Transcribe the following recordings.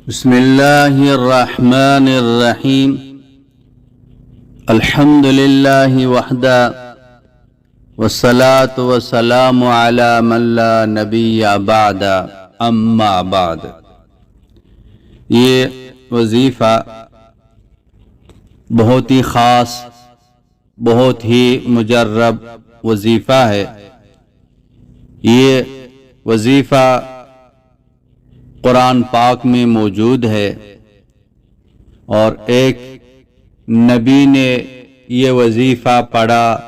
بسم اللہ الرحمن الرحیم الحمد للہ وحدہ والصلاة والسلام علی من لا نبی بعد اما بعد۔ یہ وظیفہ بہت ہی خاص، بہت ہی مجرب وظیفہ ہے۔ یہ وظیفہ قرآن پاک میں موجود ہے اور ایک نبی نے یہ وظیفہ پڑھا،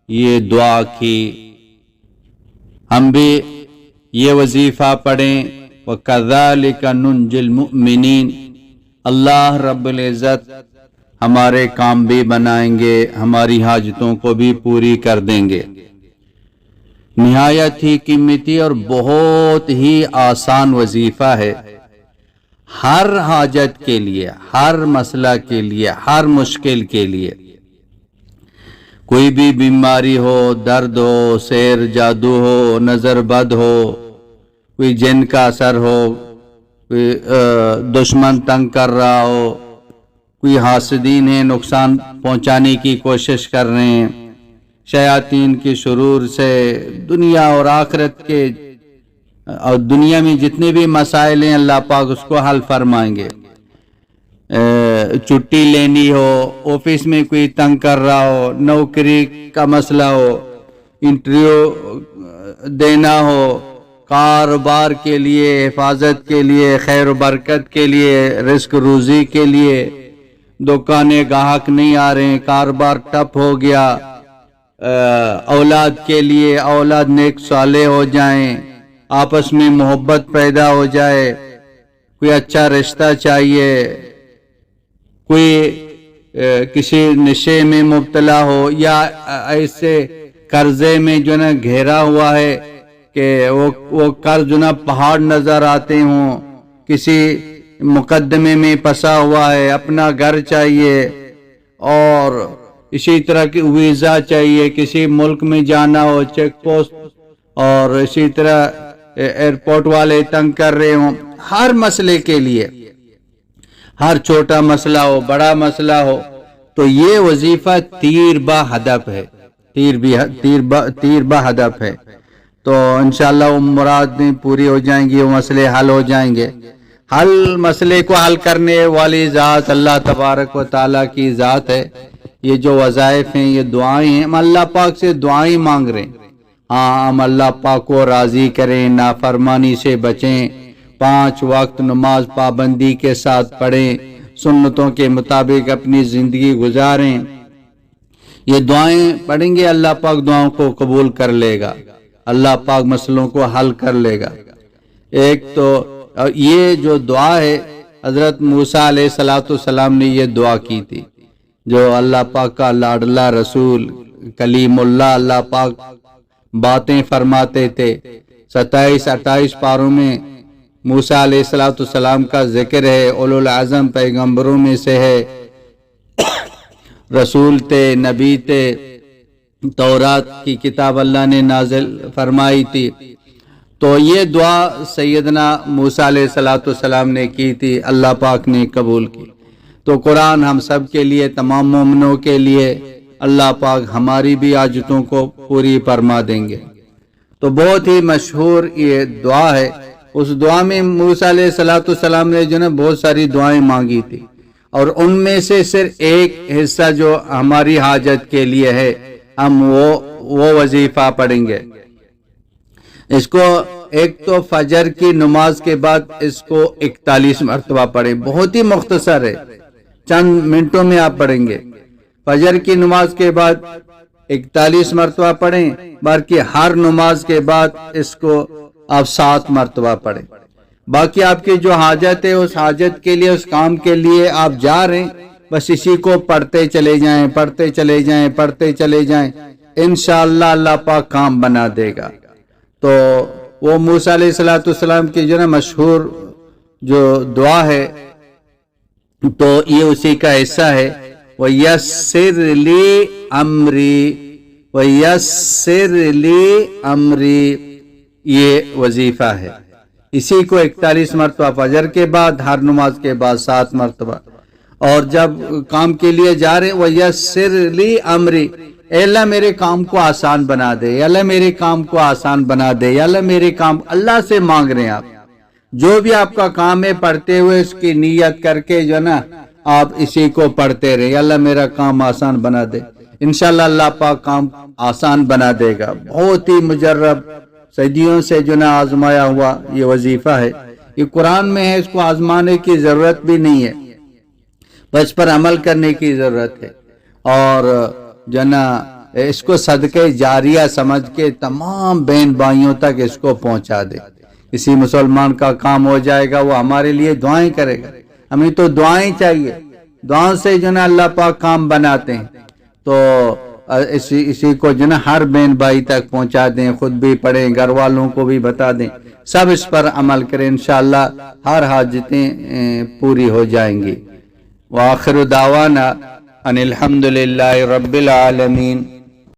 یہ دعا کی۔ ہم بھی یہ وظیفہ پڑھیں، وَكَذَلِكَ نُنْجِي الْمُؤْمِنِينَ۔ اللہ رب العزت ہمارے کام بھی بنائیں گے، ہماری حاجتوں کو بھی پوری کر دیں گے۔ نہایت ہی قیمتی اور بہت ہی آسان وظیفہ ہے، ہر حاجت کے لیے، ہر مسئلہ کے لیے، ہر مشکل کے لیے۔ کوئی بھی بیماری ہو، درد ہو، سحر جادو ہو، نظر بد ہو، کوئی جن کا اثر ہو، کوئی دشمن تنگ کر رہا ہو، کوئی حاسدین ہیں نقصان پہنچانے کی کوشش کر رہے ہیں، شیاطین کی شرور سے دنیا اور آخرت کے اور دنیا میں جتنے بھی مسائل ہیں اللہ پاک اس کو حل فرمائیں گے۔ چھٹی لینی ہو، آفس میں کوئی تنگ کر رہا ہو، نوکری کا مسئلہ ہو، انٹرویو دینا ہو، کاروبار کے لیے، حفاظت کے لیے، خیر و برکت کے لیے، رزق روزی کے لیے، دکانیں گاہک نہیں آ رہے ہیں، کاروبار ٹپ ہو گیا، اولاد کے لیے، اولاد نیک صالح ہو جائیں، آپس میں محبت پیدا ہو جائے، کوئی اچھا رشتہ چاہیے، کوئی کسی نشے میں مبتلا ہو یا ایسے قرضے میں جو نا گھیرا ہوا ہے کہ وہ قرض جو نا پہاڑ نظر آتے ہوں، کسی مقدمے میں پھنسا ہوا ہے، اپنا گھر چاہیے، اور اسی طرح کی ویزا چاہیے، کسی ملک میں جانا ہو، چیک پوسٹ، اور اسی طرح ایئرپورٹ والے تنگ کر رہے ہوں، ہر مسئلے کے لیے، ہر چھوٹا مسئلہ ہو، بڑا مسئلہ ہو، تو یہ وظیفہ تیر با ہدف ہے، تیر با ہدف ہے۔ تو انشاءاللہ وہ مرادیں پوری ہو جائیں گی، وہ مسئلے حل ہو جائیں گے۔ مسئلے کو حل کرنے والی ذات اللہ تبارک و تعالیٰ کی ذات ہے۔ یہ جو وظائف ہیں، یہ دعائیں ہیں، ہم اللہ پاک سے دعائیں مانگ رہے ہیں۔ ہاں، ہم اللہ پاک کو راضی کریں، نافرمانی سے بچیں، 5 وقت نماز پابندی کے ساتھ پڑھیں، سنتوں کے مطابق اپنی زندگی گزاریں۔ یہ دعائیں پڑھیں گے، اللہ پاک دعاؤں کو قبول کر لے گا، اللہ پاک مسئلوں کو حل کر لے گا۔ ایک تو یہ جو دعا ہے، حضرت موسیٰ علیہ السلام نے یہ دعا کی تھی، جو اللہ پاک کا لاڈلا رسول کلیم اللہ پاک باتیں فرماتے تھے۔ 27-28 پاروں میں موسیٰ علیہ السلام کا ذکر ہے، اولو العزم پیغمبروں میں سے ہے، رسول تھے، نبی تھے، تورات کی کتاب اللہ نے نازل فرمائی تھی۔ تو یہ دعا سیدنا موسیٰ علیہ السلام نے کی تھی، اللہ پاک نے قبول کی۔ تو قرآن ہم سب کے لیے، تمام مومنوں کے لیے، اللہ پاک ہماری بھی حاجتوں کو پوری فرما دیں گے۔ تو بہت ہی مشہور یہ دعا ہے۔ اس دعا میں موسیٰ علیہ السلام نے جو نا بہت ساری دعائیں مانگی تھی، اور ان میں سے صرف ایک حصہ جو ہماری حاجت کے لیے ہے، ہم وہ وظیفہ پڑھیں گے۔ اس کو ایک تو فجر کی نماز کے بعد اس کو 41 مرتبہ پڑھیں، بہت ہی مختصر ہے، چند منٹوں میں آپ پڑھیں گے۔ فجر کی نماز کے بعد 41 مرتبہ پڑھیں، باقی ہر نماز کے بعد اس کو آپ 7 مرتبہ پڑھیں۔ باقی آپ کی جو حاجت ہے، اس حاجت کے لیے، اس کام کے لیے آپ جا رہے ہیں، بس اسی کو پڑھتے چلے جائیں، پڑھتے چلے جائیں، پڑھتے چلے جائیں، انشاءاللہ اللہ پاک کام بنا دے گا۔ تو وہ موسیٰ علیہ السلام کی جو نا مشہور جو دعا ہے، تو یہ اسی کا حصہ ہے، وَيَسِّرْ لِي أَمْرِي وَيَسِّرْ لِي أَمْرِي، یہ وظیفہ ہے۔ اسی کو 41 مرتبہ فجر کے بعد، ہر نماز کے بعد 7 مرتبہ. اور جب کام کے لیے جا رہے وَيَسِّرْ لِي أَمْرِي، اے اللہ میرے کام کو آسان بنا دے، یا اللہ میرے کام کو آسان بنا دے، یا اللہ میرے کام، اللہ سے مانگ رہے ہیں آپ. جو بھی آپ کا کام ہے پڑھتے ہوئے اس کی نیت کر کے جو نا آپ اسی کو پڑھتے رہے، یا اللہ میرا کام آسان بنا دے. انشاءاللہ اللہ پاک کام آسان بنا دے گا. بہت ہی مجرب، صدیوں سے جو نا آزمایا ہوا یہ وظیفہ ہے. یہ قرآن میں ہے، اس کو آزمانے کی ضرورت بھی نہیں ہے، بس پر عمل کرنے کی ضرورت ہے. اور جو نا اس کو صدقہ جاریہ سمجھ کے تمام بہن بھائیوں تک اس کو پہنچا دے. کسی مسلمان کا کام ہو جائے گا وہ ہمارے لیے دعائیں کرے گا. ہمیں تو دعائیں چاہیے، دعاؤں سے جو نا اللہ پاک کام بناتے ہیں. تو اسی کو جو نا ہر بہن بھائی تک پہنچا دیں، خود بھی پڑھیں، گھر والوں کو بھی بتا دیں، سب اس پر عمل کریں. انشاءاللہ ہر حاجتیں پوری ہو جائیں گی. وآخر دعوانا ان الحمدللہ رب العالمین.